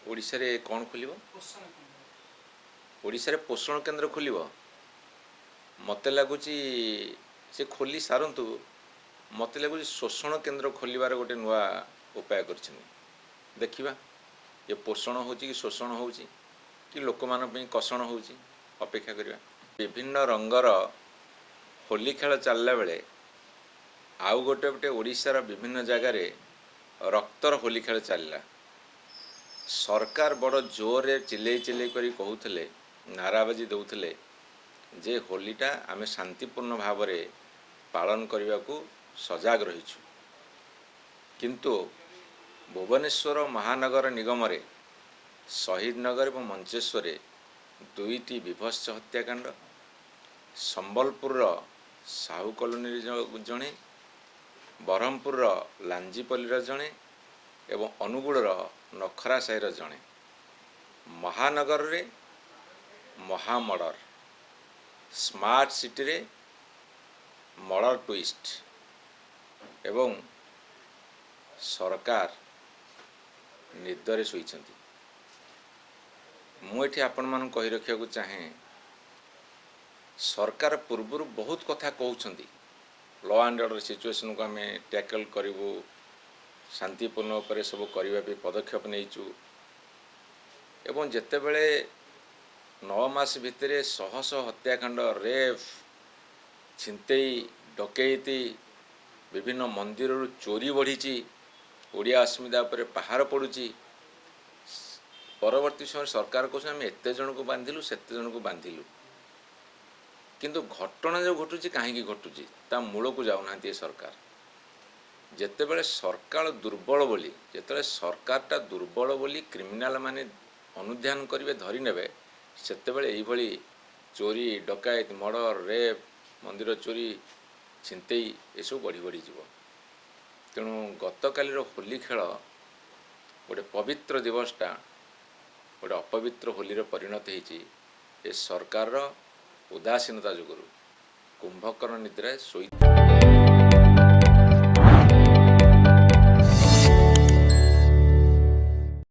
ओडिशा रे कौन खोलिबो? ओडिशा रे पोषण केंद्र खोलिबो। मते लागुची से खोली सारंतु मते लागुची शोषण केंद्र खोलिबार गोटे नुआ उपाय करछन। देखिबा ये पोषण होची कि शोषण होची कि लोकमान पे कषण होची अपेक्षा करिबा। विभिन्न रंगर होली खेल चलला बेले आउ गोटे गोटे ओडिशार विभिन्न जगार रक्तर होली खेल चलला। सरकार बड़ जोरे चिल्लै चिल्लै करी कहूथिले, नाराबाजी दौथिले जे होलीटा आमे शांतिपूर्ण भाव में पालन करने को सजग रहीछु। किंतु भुवनेश्वर महानगर निगम रे शहीद नगर और मंचेश्वर दुईटी विभत्स हत्याकांड, संबलपुर साहू कॉलोनी जड़े, ब्रह्मपुर लांजीपल्ली जड़े एवं अनुगुल नखरा साहिर जड़े, महानगर रे महामर्डर, स्मार्ट सिटी रे मर्डर ट्विस्ट एवं सरकार निदरे शोइछंती। मुझे आपण मान कही रखा को चाहे सरकार पूर्व बहुत कथा कहते लॉ एंड ऑर्डर सिचुएशन को आम टैकल करूँ, शांतिपूर्ण पर सब करने पदक्षेप नहींचु एवं जितेबले 9 मास भितर शह शह हत्याकांड, रेप, छिंतेई, डकैती, विभिन्न मंदिर चोरी बढ़ी, ओडिया अस्मिता पर पहाड़ पड़ुची। परवर्ती समय सरकार कहते आम एत जन को बांधिलु सेते जन को बांधिलु, किंतु घटना जो घटुची कहीं घटुची ता मूल को जाऊना सरकार। जितेबले सरकार दुर्बल बोली, जिते सरकारटा दुर्बल बोली क्रिमिनाल माने अनुध्यान करेंगे धरी नेबे, सेतेबेले एइभली चोरी, डकायत, मर्डर, रेप, मंदिर चोरी, छिंतेई एसब बढ़ी बढ़ी जीव। तेणु गतकालीर होली खेल गोटे पवित्र दिवसटा गोटे अपवित्र होली परिणत होती सरकार उदासीनता जुगुरु कुंभकर्ण निद्रा शोई